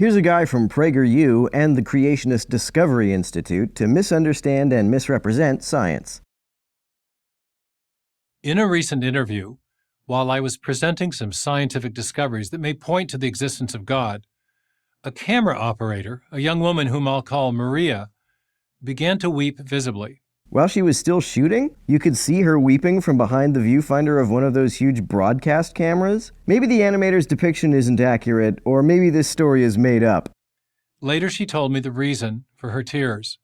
Here's a guy from PragerU and the Creationist Discovery Institute to misunderstand and misrepresent science. In a recent interview, while I was presenting some scientific discoveries that may point to the existence of God, a camera operator, a young woman whom I'll call Maria, began to weep visibly. While she was still shooting, you could see her weeping from behind the viewfinder of one of those huge broadcast cameras. Maybe the animator's depiction isn't accurate, or maybe this story is made up. Later she told me the reason for her tears.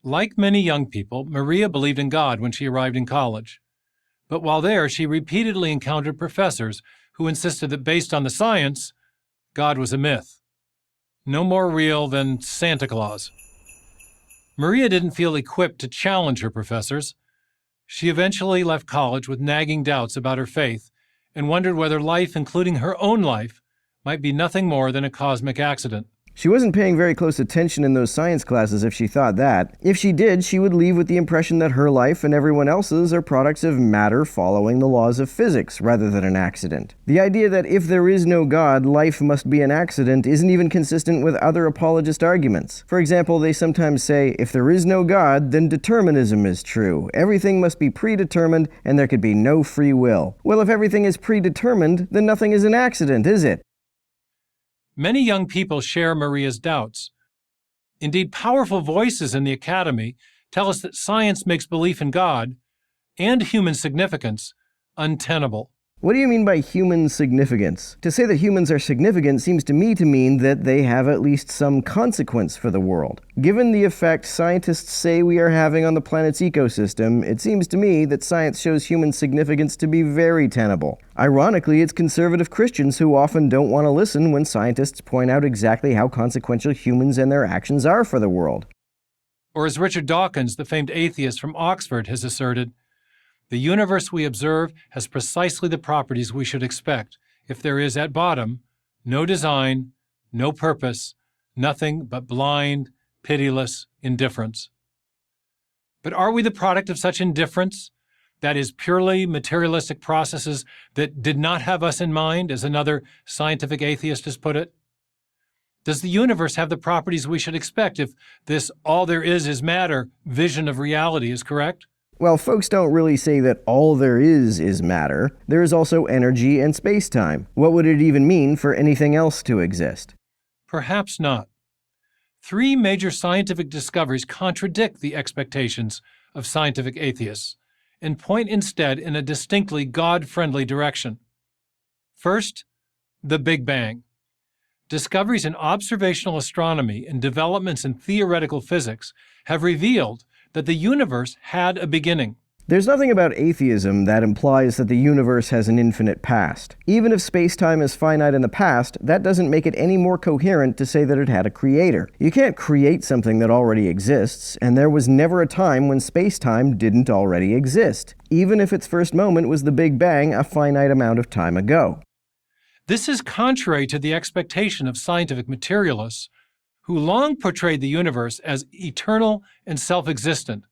Like many young people, Maria believed in God when she arrived in college. But while there, she repeatedly encountered professors who insisted that based on the science, God was a myth. No more real than Santa Claus. Maria didn't feel equipped to challenge her professors. She eventually left college with nagging doubts about her faith and wondered whether life, including her own life, might be nothing more than a cosmic accident. She wasn't paying very close attention in those science classes if she thought that. If she did, she would leave with the impression that her life and everyone else's are products of matter following the laws of physics rather than an accident. The idea that if there is no God, life must be an accident isn't even consistent with other apologist arguments. For example, they sometimes say, if there is no God, then determinism is true. Everything must be predetermined and there could be no free will. Well, if everything is predetermined, then nothing is an accident, is it? Many young people share Maria's doubts. Indeed, powerful voices in the academy tell us that science makes belief in God and human significance untenable. What do you mean by human significance? To say that humans are significant seems to me to mean that they have at least some consequence for the world. Given the effect scientists say we are having on the planet's ecosystem, it seems to me that science shows human significance to be very tenable. Ironically, it's conservative Christians who often don't want to listen when scientists point out exactly how consequential humans and their actions are for the world. Or as Richard Dawkins, the famed atheist from Oxford, has asserted, the universe we observe has precisely the properties we should expect if there is, at bottom, no design, no purpose, nothing but blind, pitiless indifference. But are we the product of such indifference? That is, purely materialistic processes that did not have us in mind, as another scientific atheist has put it? Does the universe have the properties we should expect if this all there is matter vision of reality is correct? Well, folks don't really say that all there is matter. There is also energy and space-time. What would it even mean for anything else to exist? Perhaps not. 3 major scientific discoveries contradict the expectations of scientific atheists and point instead in a distinctly God-friendly direction. First, the Big Bang. Discoveries in observational astronomy and developments in theoretical physics have revealed that the universe had a beginning. There's nothing about atheism that implies that the universe has an infinite past. Even if space-time is finite in the past, that doesn't make it any more coherent to say that it had a creator. You can't create something that already exists, and there was never a time when space-time didn't already exist, even if its first moment was the Big Bang a finite amount of time ago. This is contrary to the expectation of scientific materialists who long portrayed the universe as eternal and self-existent,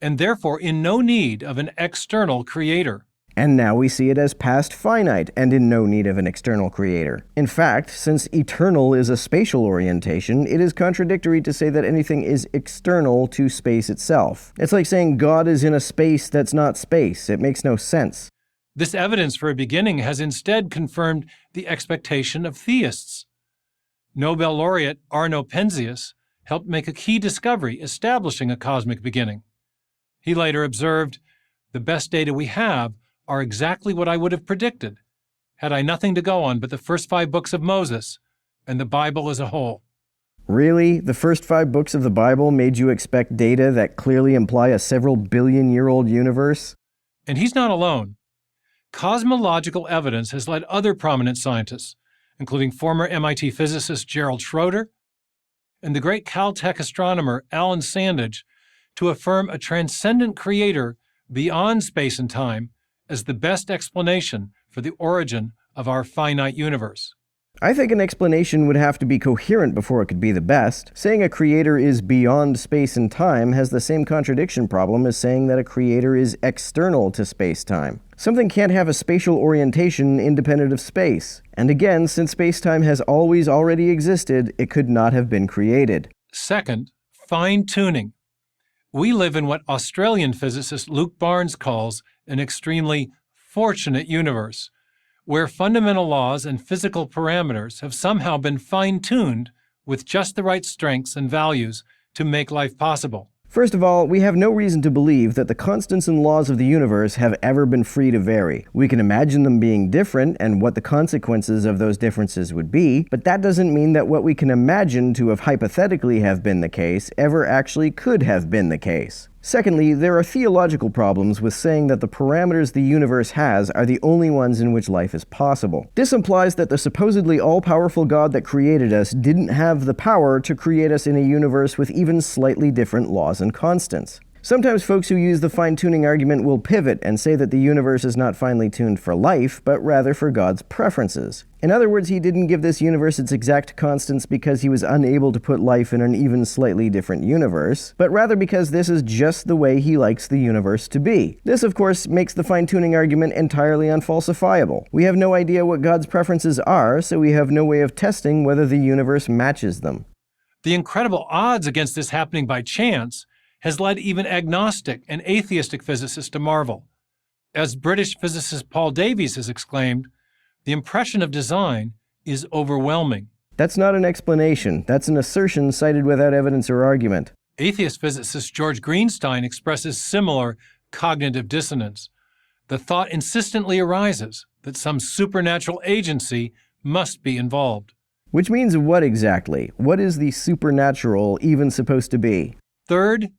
and therefore in no need of an external creator. And now we see it as past finite and in no need of an external creator. In fact, since eternal is a spatial orientation, it is contradictory to say that anything is external to space itself. It's like saying God is in a space that's not space. It makes no sense. This evidence for a beginning has instead confirmed the expectation of theists. Nobel laureate Arno Penzias helped make a key discovery establishing a cosmic beginning. He later observed, "The best data we have are exactly what I would have predicted, had I nothing to go on but the first 5 books of Moses and the Bible as a whole." Really? The first 5 books of the Bible made you expect data that clearly imply a several billion-year-old universe? And he's not alone. Cosmological evidence has led other prominent scientists, including former MIT physicist Gerald Schroeder and the great Caltech astronomer Alan Sandage, to affirm a transcendent creator beyond space and time as the best explanation for the origin of our finite universe. I think an explanation would have to be coherent before it could be the best. Saying a creator is beyond space and time has the same contradiction problem as saying that a creator is external to space-time. Something can't have a spatial orientation independent of space. And again, since space-time has always already existed, it could not have been created. Second, fine-tuning. We live in what Australian physicist Luke Barnes calls an extremely fortunate universe, where fundamental laws and physical parameters have somehow been fine-tuned with just the right strengths and values to make life possible. First of all, we have no reason to believe that the constants and laws of the universe have ever been free to vary. We can imagine them being different and what the consequences of those differences would be, but that doesn't mean that what we can imagine to have hypothetically have been the case ever actually could have been the case. Secondly, there are theological problems with saying that the parameters the universe has are the only ones in which life is possible. This implies that the supposedly all-powerful God that created us didn't have the power to create us in a universe with even slightly different laws and constants. Sometimes folks who use the fine-tuning argument will pivot and say that the universe is not finely tuned for life, but rather for God's preferences. In other words, he didn't give this universe its exact constants because he was unable to put life in an even slightly different universe, but rather because this is just the way he likes the universe to be. This, of course, makes the fine-tuning argument entirely unfalsifiable. We have no idea what God's preferences are, so we have no way of testing whether the universe matches them. The incredible odds against this happening by chance has led even agnostic and atheistic physicists to marvel. As British physicist Paul Davies has exclaimed, the impression of design is overwhelming. That's not an explanation. That's an assertion cited without evidence or argument. Atheist physicist George Greenstein expresses similar cognitive dissonance. The thought insistently arises that some supernatural agency must be involved. Which means what exactly? What is the supernatural even supposed to be? Third,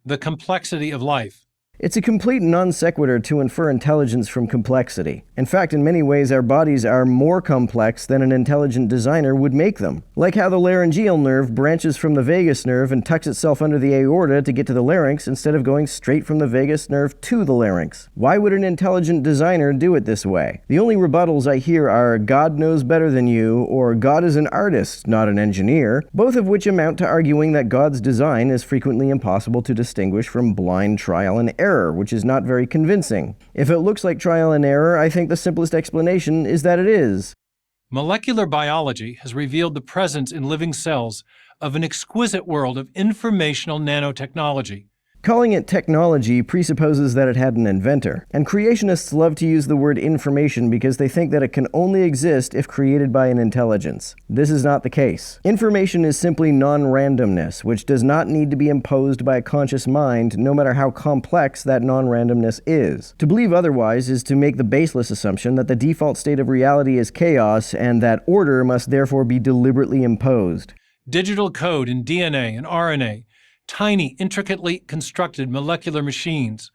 the complexity of life. It's a complete non sequitur to infer intelligence from complexity. In fact, in many ways, our bodies are more complex than an intelligent designer would make them. Like how the laryngeal nerve branches from the vagus nerve and tucks itself under the aorta to get to the larynx instead of going straight from the vagus nerve to the larynx. Why would an intelligent designer do it this way? The only rebuttals I hear are God knows better than you, or God is an artist, not an engineer, both of which amount to arguing that God's design is frequently impossible to distinguish from blind trial and error, which is not very convincing. If it looks like trial and error, I think the simplest explanation is that it is. Molecular biology has revealed the presence in living cells of an exquisite world of informational nanotechnology. Calling it technology presupposes that it had an inventor, and creationists love to use the word information because they think that it can only exist if created by an intelligence. This is not the case. Information is simply non-randomness, which does not need to be imposed by a conscious mind, no matter how complex that non-randomness is. To believe otherwise is to make the baseless assumption that the default state of reality is chaos, and that order must therefore be deliberately imposed. Digital code in DNA and RNA, tiny, intricately constructed molecular machines,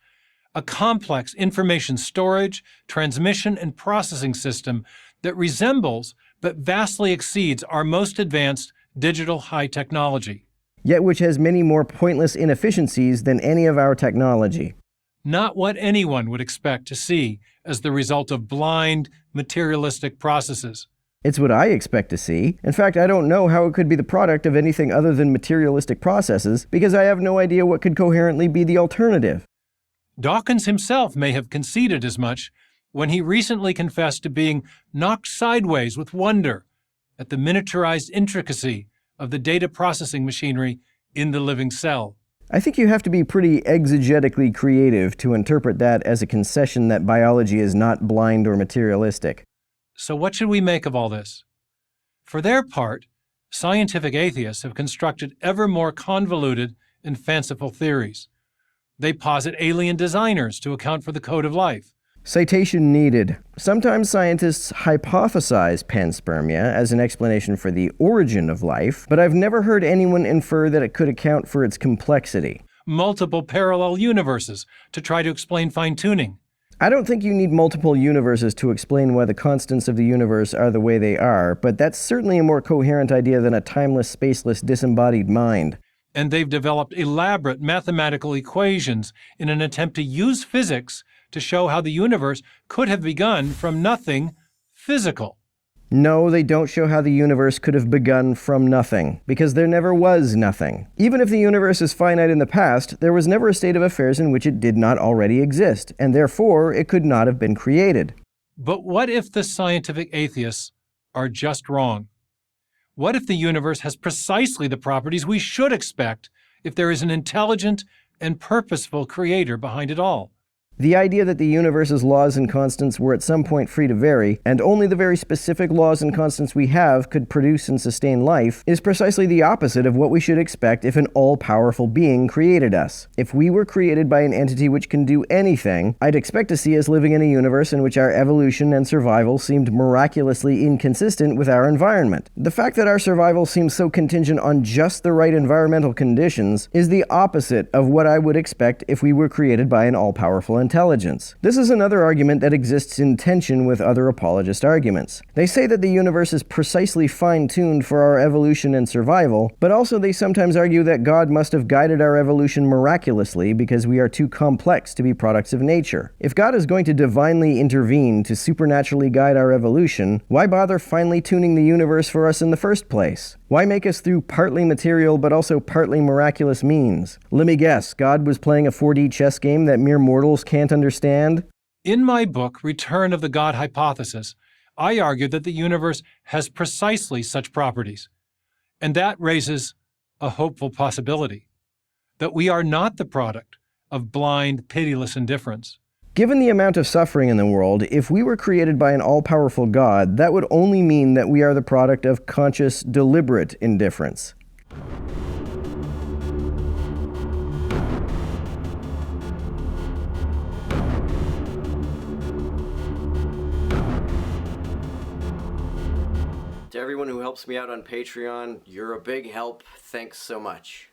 a complex information storage, transmission, and processing system that resembles but vastly exceeds our most advanced digital high technology. Yet which has many more pointless inefficiencies than any of our technology. Not what anyone would expect to see as the result of blind, materialistic processes. It's what I expect to see. In fact, I don't know how it could be the product of anything other than materialistic processes, because I have no idea what could coherently be the alternative. Dawkins himself may have conceded as much when he recently confessed to being knocked sideways with wonder at the miniaturized intricacy of the data processing machinery in the living cell. I think you have to be pretty exegetically creative to interpret that as a concession that biology is not blind or materialistic. So what should we make of all this? For their part, scientific atheists have constructed ever more convoluted and fanciful theories. They posit alien designers to account for the code of life. Citation needed. Sometimes scientists hypothesize panspermia as an explanation for the origin of life, but I've never heard anyone infer that it could account for its complexity. Multiple parallel universes to try to explain fine-tuning. I don't think you need multiple universes to explain why the constants of the universe are the way they are, but that's certainly a more coherent idea than a timeless, spaceless, disembodied mind. And they've developed elaborate mathematical equations in an attempt to use physics to show how the universe could have begun from nothing physical. No, they don't show how the universe could have begun from nothing, because there never was nothing. Even if the universe is finite in the past, there was never a state of affairs in which it did not already exist, and therefore it could not have been created. But what if the scientific atheists are just wrong? What if the universe has precisely the properties we should expect if there is an intelligent and purposeful creator behind it all? The idea that the universe's laws and constants were at some point free to vary, and only the very specific laws and constants we have could produce and sustain life, is precisely the opposite of what we should expect if an all-powerful being created us. If we were created by an entity which can do anything, I'd expect to see us living in a universe in which our evolution and survival seemed miraculously inconsistent with our environment. The fact that our survival seems so contingent on just the right environmental conditions is the opposite of what I would expect if we were created by an all-powerful intelligence. This is another argument that exists in tension with other apologist arguments. They say that the universe is precisely fine-tuned for our evolution and survival, but also they sometimes argue that God must have guided our evolution miraculously because we are too complex to be products of nature. If God is going to divinely intervene to supernaturally guide our evolution, why bother finely tuning the universe for us in the first place? Why make us through partly material but also partly miraculous means? Let me guess, God was playing a 4D chess game that mere mortals can't understand? In my book, Return of the God Hypothesis, I argued that the universe has precisely such properties. And that raises a hopeful possibility, that we are not the product of blind, pitiless indifference. Given the amount of suffering in the world, if we were created by an all-powerful God, that would only mean that we are the product of conscious, deliberate indifference. To everyone who helps me out on Patreon, you're a big help. Thanks so much.